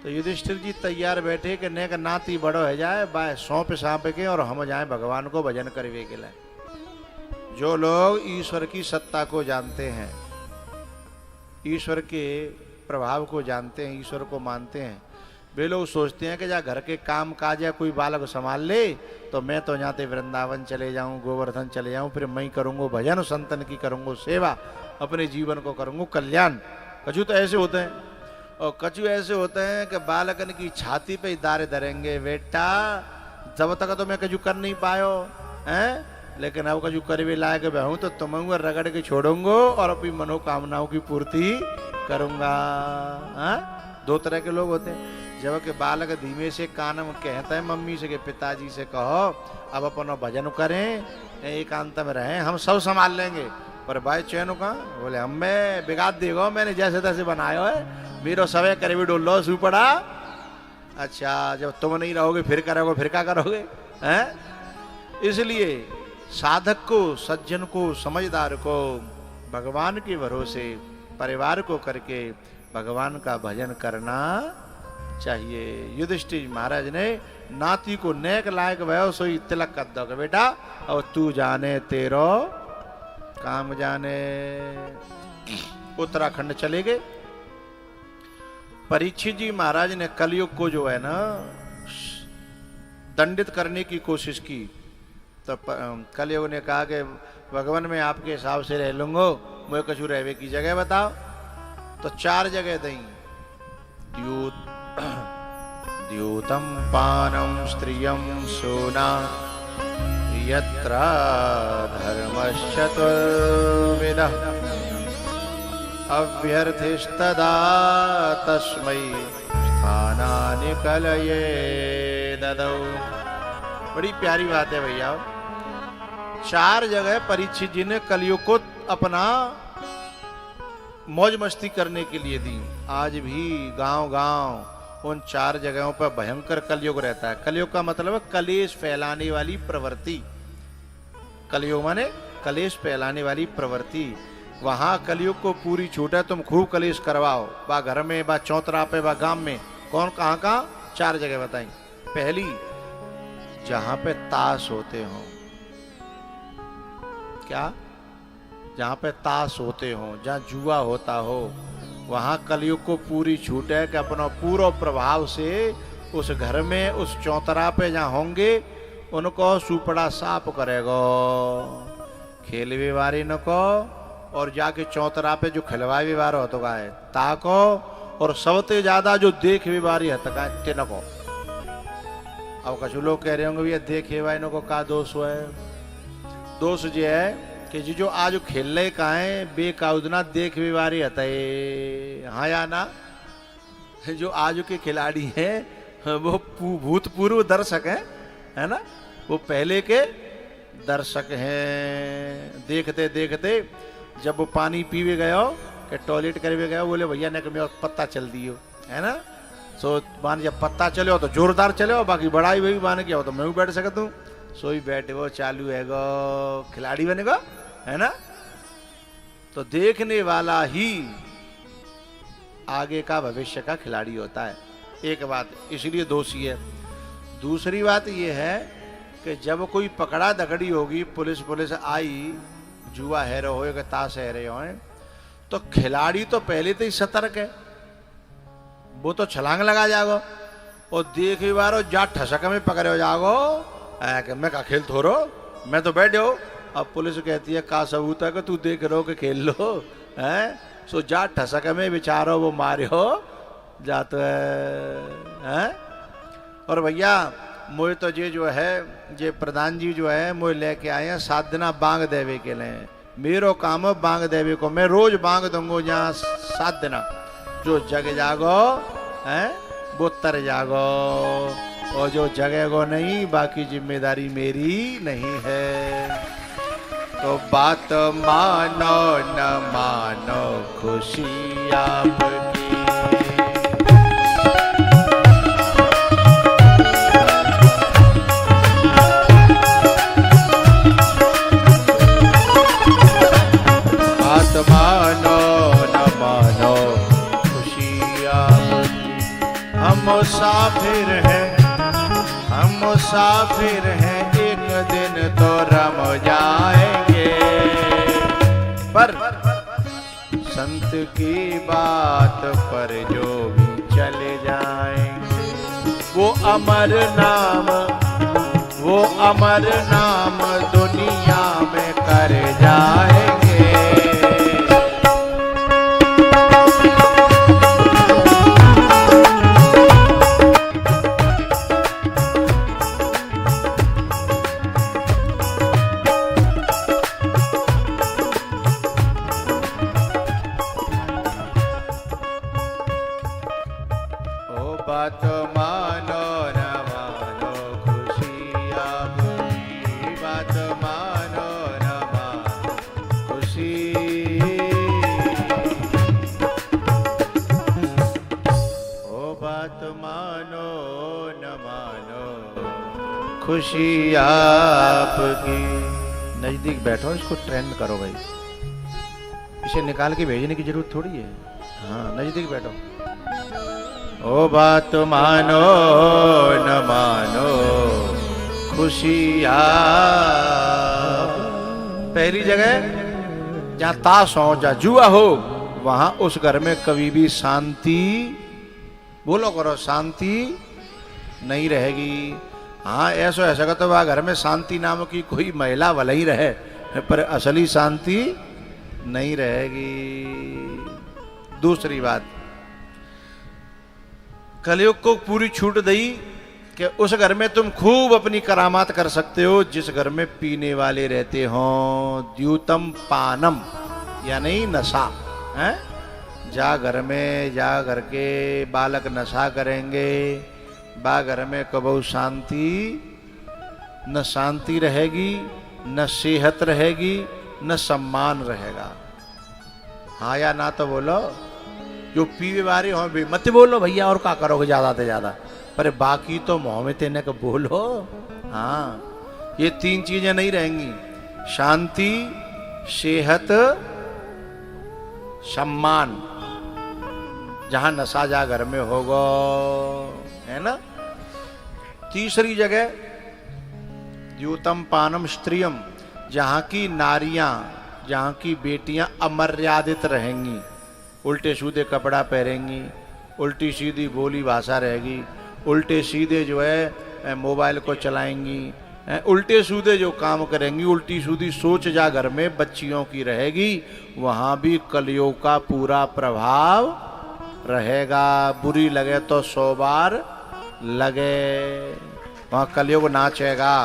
तो युधिष्ठिर जी तैयार बैठे कि नेक नाती बड़ो है जाए, बाय सौंप सांप के और हम जाए भगवान को भजन करवे के लिए। जो लोग ईश्वर की सत्ता को जानते हैं, ईश्वर के प्रभाव को जानते हैं, ईश्वर को मानते हैं, वे लोग सोचते हैं कि जा घर के काम काज या कोई बालक संभाल ले तो मैं तो जाते वृंदावन चले जाऊं, गोवर्धन चले जाऊं, फिर मैं करूंगा भजन, संतन की करूंगा सेवा, अपने जीवन को करूंगा कल्याण। कछु तो ऐसे होते हैं, और कछु ऐसे होते हैं कि बालकन की छाती पे दारे धरेंगे, बेटा जब तक तो मैं कछु कर नहीं पायो हैं, लेकिन अब कछु करवे लायक हूं तो तुम रगड़ के छोड़ूंगा और अपनी मनोकामनाओं की पूर्ति करूंगा। दो तरह के लोग होते हैं। जब के बालक धीमे से कान में कहता है मम्मी से कि पिताजी से कहो अब अपन भजन करें, एकांत में रहें, हम सब संभाल लेंगे, पर भाई चैन का बोले हमें बिगाड़ देगा, मैंने जैसे तैसे बनाया है, मेरा सवे करे भी डोल लो सू पड़ा। अच्छा जब तुम नहीं रहोगे फिर करोगे, फिर क्या करोगे हैं? इसलिए साधक को, सज्जन को, समझदार को भगवान के भरोसे परिवार को करके भगवान का भजन करना चाहिए। युधिष्ठिर महाराज ने नाती को नेक लायक भयो सोई तिलक कर दो बेटा, और तू जाने तेरो काम जाने। उत्तराखंड चले गए। परीक्षित जी महाराज ने कलयुग को जो है ना दंडित करने की कोशिश की, तो कलयुग ने कहा कि भगवान मैं आपके हिसाब से रह लूंगा, मुझे कछु रहवे की जगह बताओ। तो 4 जगह दी। द्यूतम पानम स्त्रियम सोना यत्र धर्मश्चतुर्विधः अभ्यर्थिस्तदा तस्मै स्थानानि कलये ददौ। बड़ी प्यारी बात है भैया। 4 जगह परीक्षित जी ने कलयुग को अपना मौज मस्ती करने के लिए दी। आज भी गांव-गांव उन 4 जगहों पर भयंकर कलयुग रहता है। कलयुग का मतलब है कलेश फैलाने वाली प्रवृत्ति। कलयुग माने कलेश फैलाने वाली प्रवृत्ति। वहां कलयुग को पूरी छूट है, तुम खूब कलेश करवाओ, बा घर में, बा चौतरा पे, बा गांव में। कौन कहाँ 4 जगह बताई। पहली, जहां पे ताश होते हो। क्या? जहां पे ताश होते हो, जहां जुआ होता हो, वहां कलयुग को पूरी छूट है कि अपना पूरा प्रभाव से उस घर में, उस चौतरा पे जहां होंगे उनको सुपड़ा साफ करेगो, खेल व्यवहारी न को, और जाके चौतरा पे जो खिलवाई व्यवहार होता है ताको, और सबसे ज्यादा जो देख व्यवहारी है तिनको। अब कछु लोग कह रहे होंगे भैया देखे वाइनों को का दोष है। दोष जो है कि जो आज खेलने का है बेकाउदना देख बीमारी हते, हाँ या ना। जो आज के खिलाड़ी हैं वो भूतपूर्व दर्शक हैं, है ना, वो पहले के दर्शक हैं। देखते देखते जब वो पानी पीवे गयो कि टॉयलेट करवे गयो, बोले भैया ने मेरा पत्ता चल दियो, है ना। सो मान जब पत्ता चलो तो जोरदार चलो, बाकी बड़ाई भाई मान क्या हो तो मैं भी बैठ सकता हूँ। सोई बैठे वो चालू है गो, खिलाड़ी बनेगा, है ना। तो देखने वाला ही आगे का भविष्य का खिलाड़ी होता है, एक बात इसलिए दोषी है। दूसरी बात यह है कि जब कोई पकड़ा दकड़ी होगी, पुलिस आई, जुआ है रहे हो या ताश है रहे हो, तो खिलाड़ी तो पहले तो ही सतर्क है, वो तो छलांग लगा जागो और देख भी बारो जा ठसक में पकड़े हो जागो कि मैं का खेल थोरो, मैं तो बैठे हो। अब पुलिस कहती है का सबूत है कि तू देख रहो कि खेल लो, है। सो जा ठसक में बिचारो वो मारे हो जाता है। और भैया मोए तो ये जो है ये प्रधान जी जो है मोए लेके आए हैं 7 दिन बांग देवे के लिए। मेरो काम है बांग देवे को, मैं रोज बांग दूंगा यहाँ 7 दिन। जो जग जागो है वो तर जागो, और जो जगेगो नहीं बाकी जिम्मेदारी मेरी नहीं है। तो बात मानो न मानो खुशी आपकी। बात मानो न मानो खुशी आपकी। हम मुसाफिर हैं, हम मुसाफिर हैं, एक दिन तो रम जाएंगे। पर संत की बात पर जो भी चले जाएंगे, वो अमर नाम, वो अमर नाम दुनिया में कर जाएंगे। बात मानो न मानो खुशी आपकी। बात मानो न मानो खुशी। ओ बात मानो न मानो खुशी आपकी। नजदीक बैठो, इसको ट्रेंड करो भाई, इसे निकाल के भेजने की जरूरत थोड़ी है। हाँ नजदीक बैठो। ओ बात मानो न मानो खुशी आप। पहली जगह जहाँ ताश हो, जहाँ जुआ हो, वहां उस घर में कभी भी शांति, बोलो करो, शांति नहीं रहेगी। हाँ ऐसा का तो वह घर में शांति नाम की कोई महिला भले ही रहे, पर असली शांति नहीं रहेगी। दूसरी बात, कलयुग को पूरी छूट दी कि उस घर में तुम खूब अपनी करामात कर सकते हो जिस घर में पीने वाले रहते हो। द्यूतम पानम यानी नशा है। जा घर में, जा घर के बालक नशा करेंगे, बा घर में कबहू शांति, न शांति रहेगी, न सेहत रहेगी, न सम्मान रहेगा। हाँ या ना तो बोलो। जो पीवे वाले हो भी मत बोलो भैया, और क्या करोगे ज्यादा से ज्यादा, पर बाकी तो मुंह में तेने को बोलो। हाँ ये 3 चीजें नहीं रहेंगी, शांति, सेहत, सम्मान। जहां नशा जा घर में होगा, है ना। तीसरी जगह द्यूतम पानम स्त्रियम, जहां की नारियां, जहां की बेटियां अमर्यादित रहेंगी, उल्टे सीधे कपड़ा पहनेंगी, उल्टी सीधी बोली भाषा रहेगी, उल्टे सीधे जो है मोबाइल को चलाएंगी, उल्टे सीधे जो काम करेंगी, उल्टी सीधी सोच जा घर में बच्चियों की रहेगी। वहाँ भी कलयुग का पूरा प्रभाव रहेगा। बुरी लगे तो 100 बार लगे। वहाँ कलयुग नाचेगा,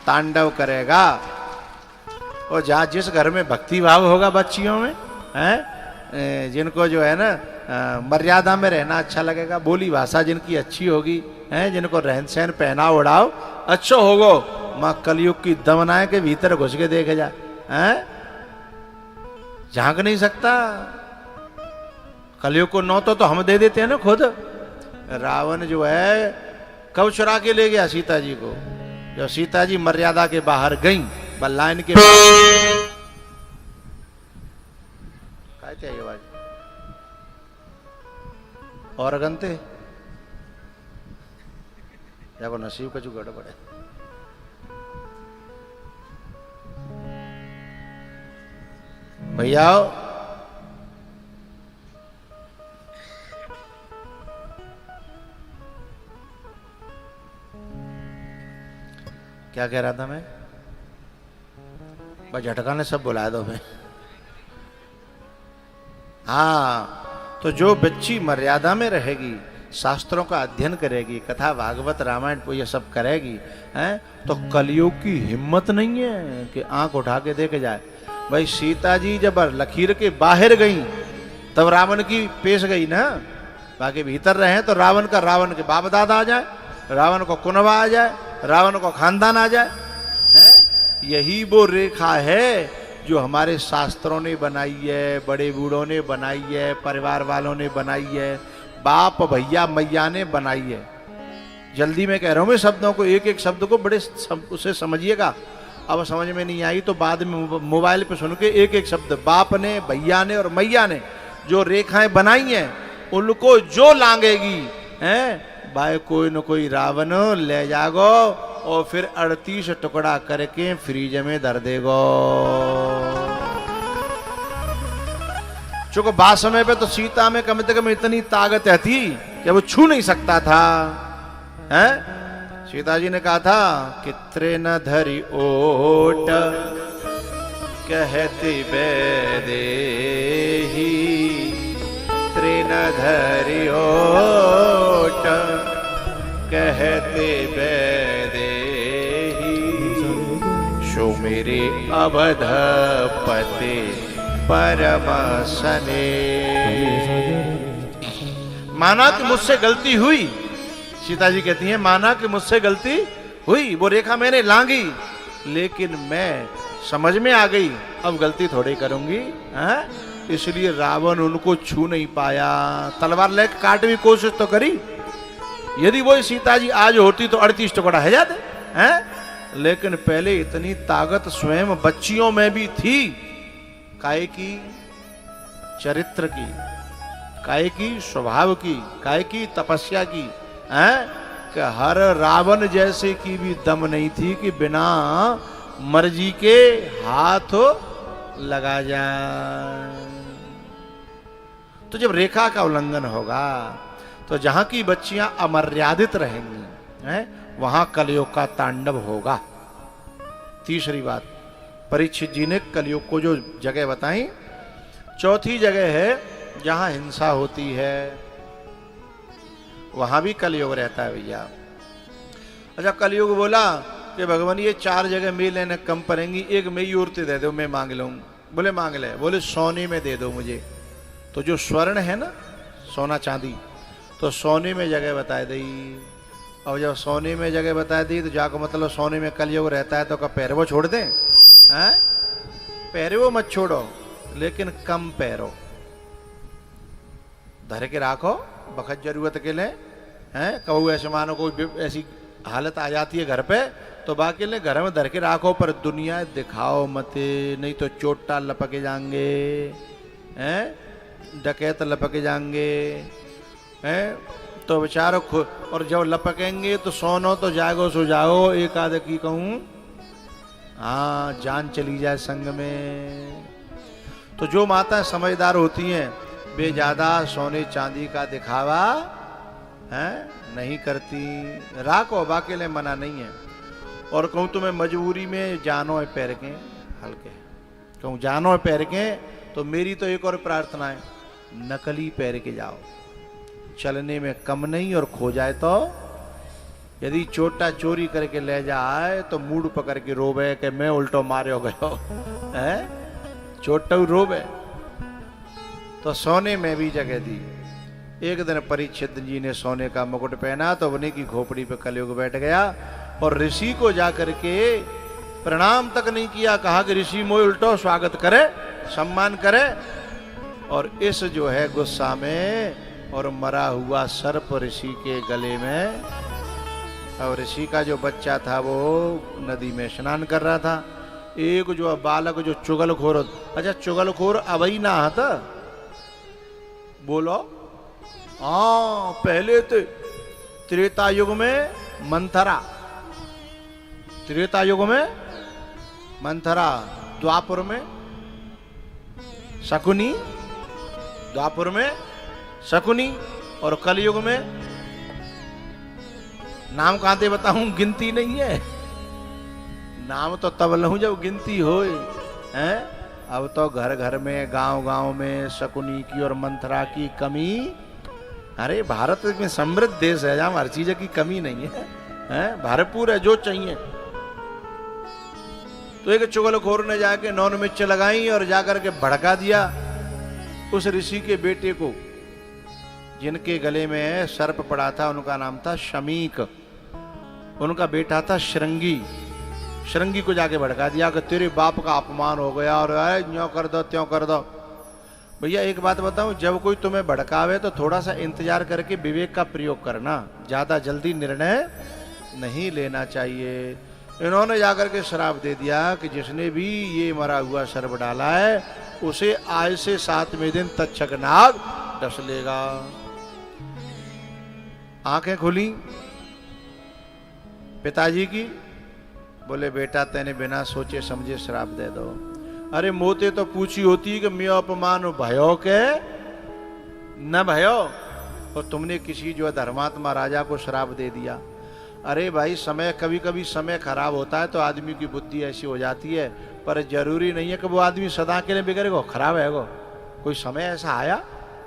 तांडव करेगा। और जहाँ जिस घर में भक्ति भाव होगा बच्चियों में, हैं, जिनको जो है ना मर्यादा में रहना अच्छा लगेगा, बोली भाषा जिनकी अच्छी होगी, हैं, जिनको रहन सहन पहना उड़ाओ अच्छा होगो, माँ कलयुग की दमनाए के भीतर घुस के देखे जा, हैं, झांक नहीं सकता। कलयुग को नौ तो हम दे देते हैं ना खुद। रावण जो है कब चुरा के ले गया सीता जी को, जब सीता जी मर्यादा के बाहर गई, बल्लाइन के काय चाहिए आवाज और गंते देखो नसीब का जो गड़बड़ है। भैया क्या कह रहा था मैं? बस झटका ने सब बुला दो मैं। हाँ, तो जो बच्ची मर्यादा में रहेगी, शास्त्रों का अध्ययन करेगी, कथा भागवत रामायण ये सब करेगी, हैं, तो कलयुग की हिम्मत नहीं है कि आंख उठा के देखे जाए। भाई सीता जी जब लकीर के बाहर गई तब रावण की पेश गई ना, बाकी भीतर रहे तो रावण के बाप दादा आ जाए, रावण को कुनबा आ जाए, रावण को खानदान आ जाए, हैं? यही वो रेखा है जो हमारे शास्त्रों ने बनाई है, बड़े बूढ़ों ने बनाई है, परिवार वालों ने बनाई है, बाप भैया मैया ने बनाई है। जल्दी में कह रहा हूं मैं शब्दों को, एक एक शब्द को बड़े उसे समझिएगा। अब समझ में नहीं आई तो बाद में मोबाइल पे सुन के एक एक शब्द, बाप ने, भैया ने और मैया ने जो रेखाएं बनाई हैं उनको जो लांगेगी, हैं, भाई कोई न कोई रावण ले जागो और फिर 38 टुकड़ा करके फ्रीज में धर देगो। चूंकि बात समय पे तो सीता में कम से कम इतनी ताकत थी कि वो छू नहीं सकता था, हैं? सीता जी ने कहा था कि त्रेन धरी ओट कहते बेदेही, त्रेन धरी ओट कहते बेदेही, शो मेरे अवधपते परम सने। माना कि मुझसे गलती हुई, सीता जी कहती हैं माना कि मुझसे गलती हुई, वो रेखा मैंने लांगी, लेकिन मैं समझ में आ गई अब गलती थोड़ी करूंगी, हैं? इसलिए रावण उनको छू नहीं पाया। तलवार लेकर काट भी कोशिश तो करी, यदि वो सीता जी आज होती तो 38 टुकड़ा है जाते, हैं? लेकिन पहले इतनी ताकत स्वयं बच्चियों में भी थी, काय की, चरित्र की, काय की, स्वभाव की, काय की, तपस्या की, हैं? कि हर रावण जैसे की भी दम नहीं थी कि बिना मर्जी के हाथ लगा जाए। तो जब रेखा का उल्लंघन होगा तो जहां की बच्चियां अमर्यादित रहेंगी, हैं, वहां कलयुग का तांडव होगा। तीसरी बात, परीक्षित जी ने कलयुग को जो जगह बताई, चौथी जगह है जहां हिंसा होती है, वहां भी कलयुग रहता है भैया। अच्छा, कलयुग बोला कि भगवान ये 4 जगह मेल लेने कम पड़ेंगी, एक मेरी औरतें दे दो, मैं मांग लूँ। बोले मांग ले, बोले सोने में दे दो मुझे। तो जो स्वर्ण है ना, सोना चांदी, तो सोने में जगह बता दी। और जब सोने में जगह बता दी तो जाको मतलब सोने में कलयुग रहता है तो क्या पैरवो छोड़ दें? हैं? पैरवो मत छोड़ो, लेकिन कम पैरो धर के राखो बखत जरूरत के लिए, हैं? कबू ऐसे मानो कोई ऐसी हालत आ जाती है घर पे तो बाकी ले घर में धर के राखो, पर दुनिया दिखाओ मत, नहीं तो चोटा लपके जाएंगे, हैं? डकैत लपके जाएंगे, हैं? तो बेचारो और जब लपकेंगे तो सोनो तो जागो सो जाओ, एक आध की कहूँ, हाँ जान चली जाए संग में। तो जो माता समझदार होती हैं वे ज्यादा सोने चांदी का दिखावा है नहीं करती, राखो बाकी ले मना नहीं है। और कहूँ तुम्हें मजबूरी में जानो है पैर के हल्के, कहूँ जानो है पैर के, तो मेरी तो एक और प्रार्थना है, नकली पैर के जाओ, चलने में कम नहीं, और खो जाए तो यदि चोटा चोरी करके ले जाए तो मूड पकड़ के रोवे कि मैं उल्टो मारे हो गयो। है, चोटऊ रोबे। तो सोने में भी जगह दी। एक दिन परीक्षित जी ने सोने का मुकुट पहना तो उन्हीं की खोपड़ी पे कलयुग बैठ गया और ऋषि को जाकर के प्रणाम तक नहीं किया। कहा कि ऋषि मोय उल्टो स्वागत करे, सम्मान करे। और इस जो है गुस्सा में और मरा हुआ सर्प ऋषि के गले में। और ऋषि का जो बच्चा था वो नदी में स्नान कर रहा था। एक जो बालक जो चुगलखोर, अच्छा चुगलखोर अवई ना था, बोलो। हाँ, पहले तो त्रेता युग में मंथरा, त्रेता युग में मंथरा, द्वापर में शकुनी, द्वापर में शकुनी और कलयुग में नाम कहां से बताऊं, गिनती नहीं है। नाम तो तब लहूं जब गिनती होए हैं। अब तो घर घर में, गांव गांव में शकुनी की और मंथरा की कमी। अरे भारत में समृद्ध देश है जहां हर चीज की कमी नहीं है, हैं? भरपूर है जो चाहिए। तो एक चुगलखोर ने जाके नौन मिर्च लगाई और जाकर के भड़का दिया उस ऋषि के बेटे को, जिनके गले में सर्प पड़ा था। उनका नाम था शमीक, उनका बेटा था श्रृंगी। श्रृंगी को जाके भड़का दिया कि तेरे बाप का अपमान हो गया और यूं कर दो त्यों कर दो। भैया एक बात बताऊं, जब कोई तुम्हें भड़कावे तो थोड़ा सा इंतजार करके विवेक का प्रयोग करना, ज्यादा जल्दी निर्णय नहीं लेना चाहिए। इन्होंने जाकर के श्राप दे दिया कि जिसने भी ये मरा हुआ सर्प डाला है उसे आज से 7वें दिन तक्षक नाग डस लेगा। आंखें खुली पिताजी की, बोले बेटा तेने बिना सोचे समझे श्राप दे दो। अरे मोते तो पूछी होती कि मैं अपमान भयो के न भयो, और तुमने किसी जो धर्मात्मा राजा को श्राप दे दिया। अरे भाई समय, कभी कभी समय खराब होता है तो आदमी की बुद्धि ऐसी हो जाती है, पर जरूरी नहीं है कि वो आदमी सदा के लिए बिगड़ेगा, खराब है। कोई समय ऐसा आया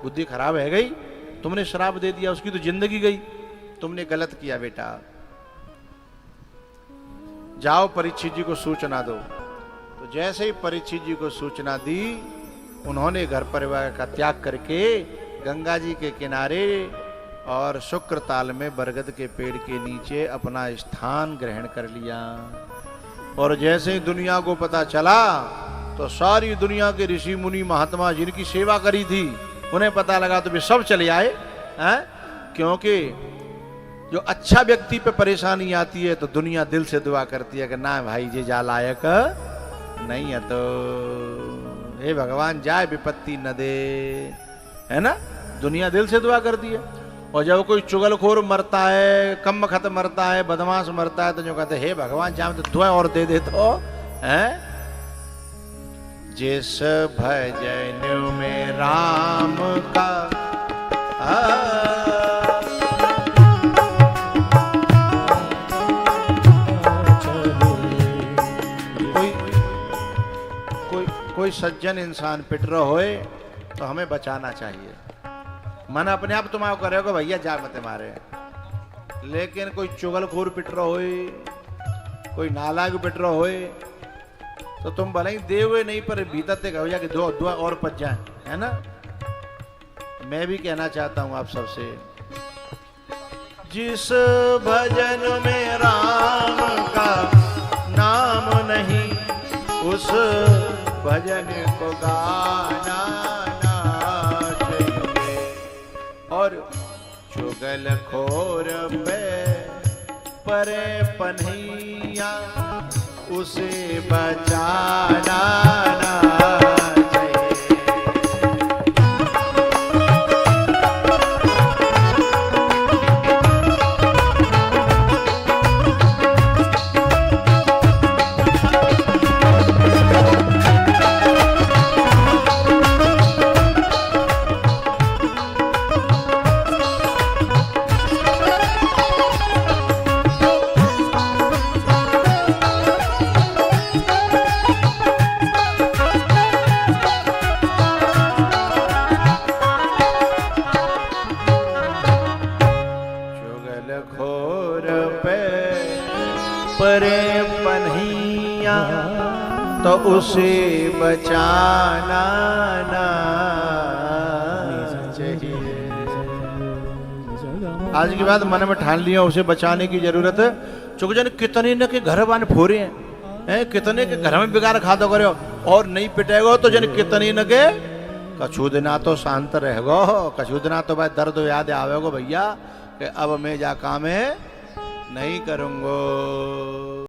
बुद्धि खराब है गई, तुमने श्राप दे दिया, उसकी तो जिंदगी गई। तुमने गलत किया बेटा, जाओ परीक्षित जी को सूचना दो। तो जैसे ही परीक्षित जी को सूचना दी, उन्होंने घर परिवार का त्याग करके गंगा जी के किनारे और शुक्रताल में बरगद के पेड़ के नीचे अपना स्थान ग्रहण कर लिया। और जैसे ही दुनिया को पता चला तो सारी दुनिया के ऋषि मुनि महात्मा जिनकी सेवा करी थी उन्हें पता लगा तो वे सब चले आए हैं। क्योंकि जो अच्छा व्यक्ति पे परेशानी आती है तो दुनिया दिल से दुआ करती है कि ना भाई जी जा लायक नहीं है, तो हे भगवान जाए विपत्ति न दे, है ना। दुनिया दिल से दुआ करती है। और जब कोई चुगलखोर मरता है, कम खत मरता है, बदमाश मरता है, तो जो कहते हे भगवान जाए तो दुआ और दे दे तो है। जिस भजन में राम का कोई सज्जन इंसान पिट रहा होए तो हमें बचाना चाहिए। मन अपने आप तुम्हारा करेगा भैया जा मत मारे, लेकिन कोई चुगलखोर पिट रहा होए, कोई नालायक पिट रहा होए तो तुम भले ही दे हुए नहीं पर भीतर तक भैया कि दो दुआ और पच जाए, है ना। मैं भी कहना चाहता हूं आप सबसे, जिस भजन में राम का नाम नहीं उस भजन को गाना ना चाहिए। और चुगलखोर पे परे पन्हिया उसे बचाना ना परे पन्हिया तो उसे बचाना ना चाहिए। आज के बाद मन में ठान लिया उसे बचाने की जरूरत है। चूंकि जन कितने न के घर बान फोरे हैं, कितने के घर में बिगाड़ खा दो करे और नहीं पिटेगो तो जन कितने न के कछु दिना तो शांत रहेगो, कछु दिना तो भाई दर्द याद आवेगो भैया कि अब मैं जा काम नहीं करूंगो।